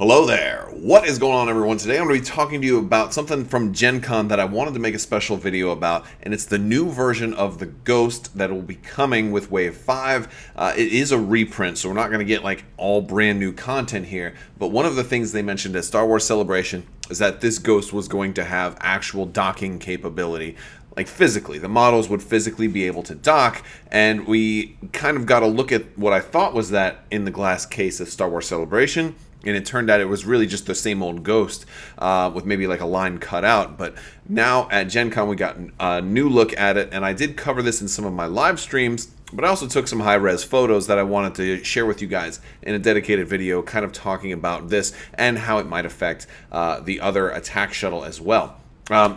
Hello there. What is going on, everyone? Today I'm going to be talking to you about something from Gen Con that I wanted to make a special video about, and it's the new version of the Ghost that will be coming with Wave 5. It is a reprint, so we're not going to get like all brand new content here, but one of the things they mentioned at Star Wars Celebration is that this Ghost was going to have actual docking capability. Like physically, the models would physically be able to dock, and we kind of got a look at what I thought was that in the glass case of Star Wars Celebration. And it turned out it was really just the same old Ghost with maybe like a line cut out. But now at Gen Con we got a new look at it, and I did cover this in some of my live streams, but I also took some high-res photos that I wanted to share with you guys in a dedicated video kind of talking about this and how it might affect the other attack shuttle as well.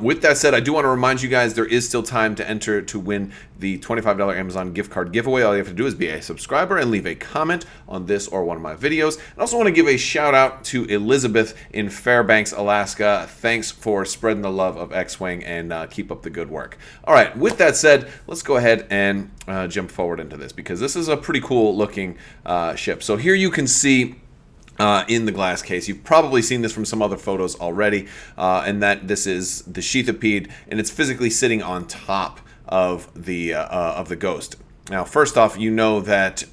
With that said, I do want to remind you guys there is still time to enter to win the $25 Amazon gift card giveaway. All you have to do is be a subscriber and leave a comment on this or one of my videos. I also want to give a shout out to Elizabeth in Fairbanks, Alaska. Thanks for spreading the love of X-Wing, and keep up the good work. All right, with that said, let's go ahead and jump forward into this, because this is a pretty cool looking ship. So here you can see in the glass case. You've probably seen this from some other photos already, and that this is the Sheathipede, and it's physically sitting on top of the Ghost. Now, first off, you know that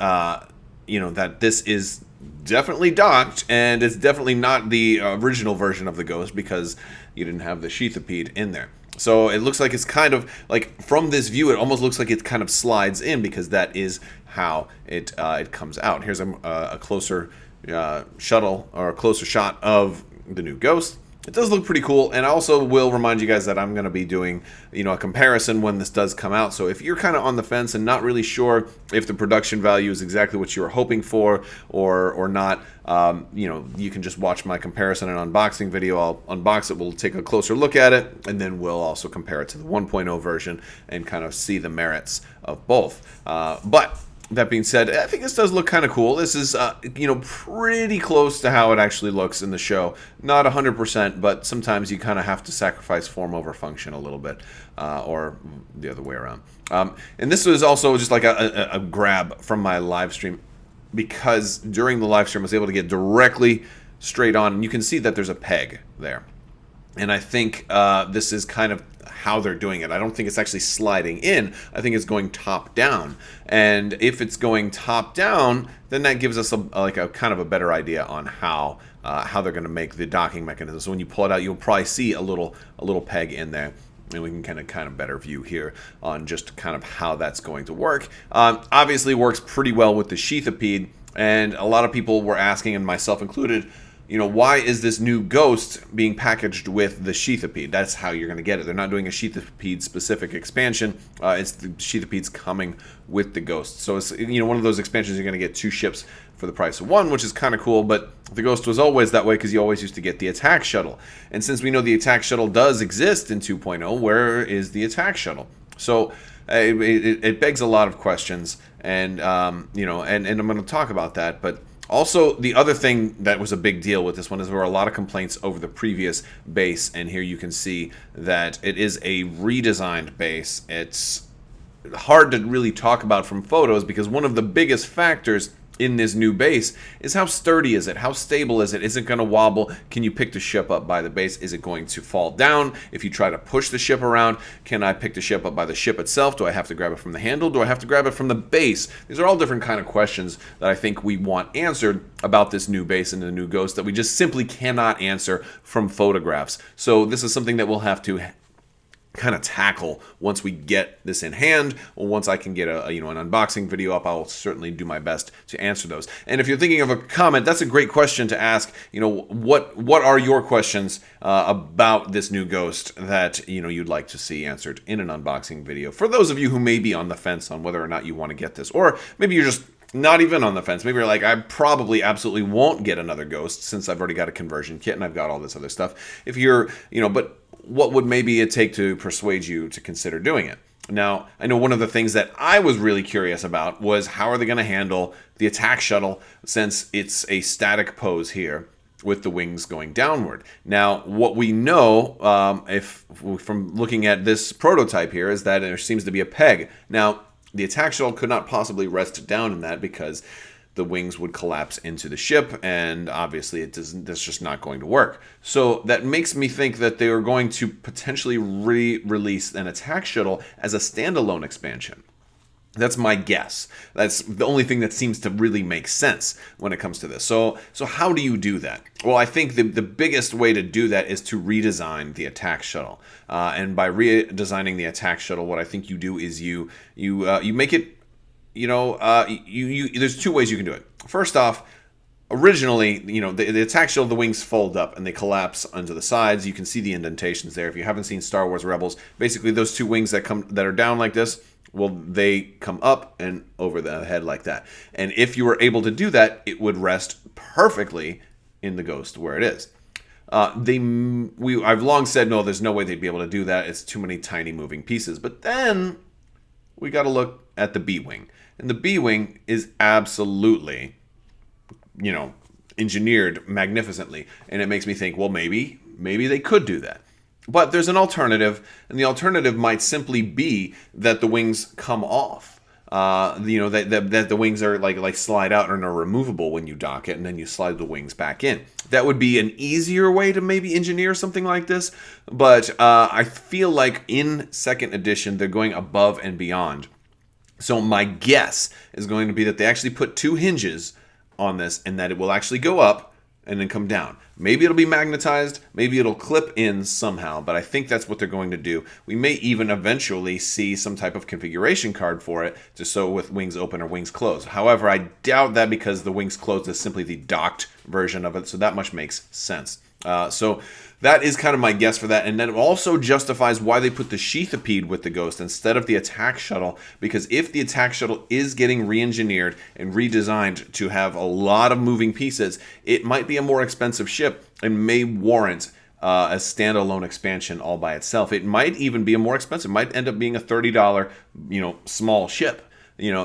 this is definitely docked, and it's definitely not the original version of the Ghost because you didn't have the Sheathipede in there. So it looks like it's kind of like, from this view, it almost looks like it kind of slides in, because that is how it comes out. Here's a closer shuttle, or a closer shot of the new Ghost. It does look pretty cool, and I also will remind you guys that I'm going to be doing, a comparison when this does come out. So if you're kind of on the fence and not really sure if the production value is exactly what you were hoping for or not, you can just watch my comparison and unboxing video. I'll unbox it, we'll take a closer look at it, and then we'll also compare it to the 1.0 version and kind of see the merits of both. But that being said, I think this does look kind of cool. This is, pretty close to how it actually looks in the show. Not 100%, but sometimes you kind of have to sacrifice form over function a little bit, or the other way around. And this was also just like a grab from my live stream, because during the live stream I was able to get directly straight on, and you can see that there's a peg there. And I think this is kind of how they're doing it. I don't think it's actually sliding in. I think it's going top down. And if it's going top down, then that gives us a kind of a better idea on how they're going to make the docking mechanism. So when you pull it out, you'll probably see a little peg in there. And we can kind of better view here on just kind of how that's going to work. Obviously works pretty well with the Sheathipede, and a lot of people were asking, and myself included, why is this new Ghost being packaged with the Sheathipede? That's how you're going to get it. They're not doing a Sheathipede specific expansion. It's the Sheathipede's coming with the Ghost. So it's one of those expansions you're going to get two ships for the price of one, which is kind of cool. But the Ghost was always that way, because you always used to get the attack shuttle. And since we know the attack shuttle does exist in 2.0, where is the attack shuttle? So it begs a lot of questions, and and I'm going to talk about that, but. Also, the other thing that was a big deal with this one is there were a lot of complaints over the previous base, and here you can see that it is a redesigned base. It's hard to really talk about from photos, because one of the biggest factors in this new base is how sturdy is it? How stable is it? Is it going to wobble? Can you pick the ship up by the base? Is it going to fall down if you try to push the ship around? Can I pick the ship up by the ship itself? Do I have to grab it from the handle? Do I have to grab it from the base? These are all different kind of questions that I think we want answered about this new base and the new Ghost that we just simply cannot answer from photographs. So this is something that we'll have to kind of tackle once we get this in hand, or once I can get an unboxing video up. I'll certainly do my best to answer those. And if you're thinking of a comment, that's a great question to ask. What are your questions about this new Ghost that you'd like to see answered in an unboxing video, for those of you who may be on the fence on whether or not you want to get this, or maybe you're just not even on the fence. Maybe you're like, I probably absolutely won't get another Ghost since I've already got a conversion kit and I've got all this other stuff. If you're, but what would maybe it take to persuade you to consider doing it? Now, I know one of the things that I was really curious about was how are they going to handle the attack shuttle, since it's a static pose here with the wings going downward. Now, what we know, from looking at this prototype here, is that there seems to be a peg. Now, the attack shuttle could not possibly rest down in that, because the wings would collapse into the ship, and obviously that's just not going to work. So that makes me think that they are going to potentially re-release an attack shuttle as a standalone expansion. That's my guess. That's the only thing that seems to really make sense when it comes to this. So how do you do that? Well, I think the biggest way to do that is to redesign the attack shuttle. And by redesigning the attack shuttle, what I think you do is you make it, there's two ways you can do it. First off, originally, the attack shuttle, the wings fold up and they collapse onto the sides. You can see the indentations there. If you haven't seen Star Wars Rebels, basically those two wings that are down like this, well, they come up and over the head like that. And if you were able to do that, it would rest perfectly in the Ghost where it is. I've long said, no, there's no way they'd be able to do that. It's too many tiny moving pieces. But then we got to look at the B-Wing. And the B-Wing is absolutely, engineered magnificently. And it makes me think, well, maybe they could do that. But there's an alternative, and the alternative might simply be that the wings come off. That the wings are like slide out and are removable when you dock it, and then you slide the wings back in. That would be an easier way to maybe engineer something like this, but I feel like in second edition they're going above and beyond. So my guess is going to be that they actually put two hinges on this, and that it will actually go up and then come down. Maybe it'll be magnetized, maybe it'll clip in somehow, but I think that's what they're going to do. We may even eventually see some type of configuration card for it, just so with wings open or wings closed. However, I doubt that because the wings closed is simply the docked version of it, so that much makes sense. So that is kind of my guess for that, and that also justifies why they put the sheathipede with the Ghost instead of the attack shuttle, because if the attack shuttle is getting re-engineered and redesigned to have a lot of moving pieces, it might be a more expensive ship and may warrant a standalone expansion all by itself. It might even be a more expensive, might end up being a $30, small ship.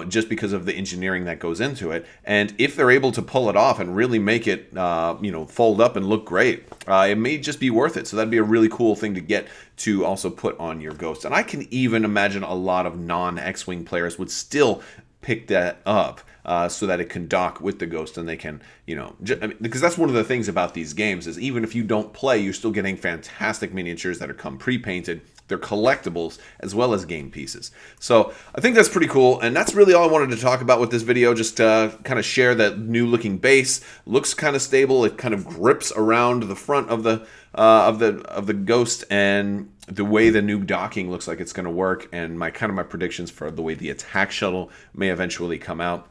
Just because of the engineering that goes into it. And if they're able to pull it off and really make it, fold up and look great, it may just be worth it. So that'd be a really cool thing to get to also put on your Ghost. And I can even imagine a lot of non-X-Wing players would still pick that up so that it can dock with the Ghost, and they can, because that's one of the things about these games is even if you don't play, you're still getting fantastic miniatures that are come pre-painted. They're collectibles as well as game pieces. So I think that's pretty cool, and that's really all I wanted to talk about with this video. Just to kind of share that new looking base. Looks kind of stable. It kind of grips around the front of the Ghost, and the way the new docking looks like it's going to work, and my predictions for the way the attack shuttle may eventually come out.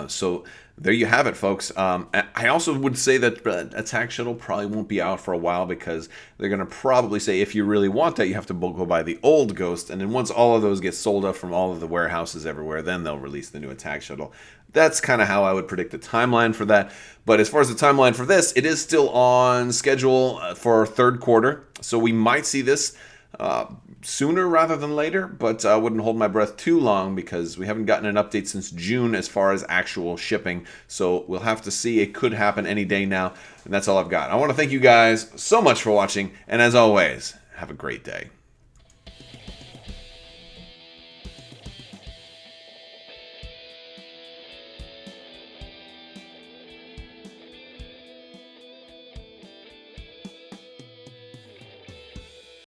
So there you have it, folks. I also would say that Attack Shuttle probably won't be out for a while, because they're going to probably say if you really want that, you have to go buy the old Ghost. And then once all of those get sold up from all of the warehouses everywhere, then they'll release the new Attack Shuttle. That's kind of how I would predict the timeline for that. But as far as the timeline for this, it is still on schedule for third quarter. So we might see this sooner rather than later, but I wouldn't hold my breath too long, because we haven't gotten an update since June as far as actual shipping. So we'll have to see. It could happen any day now, and that's all I've got. I want to thank you guys so much for watching, and as always, have a great day.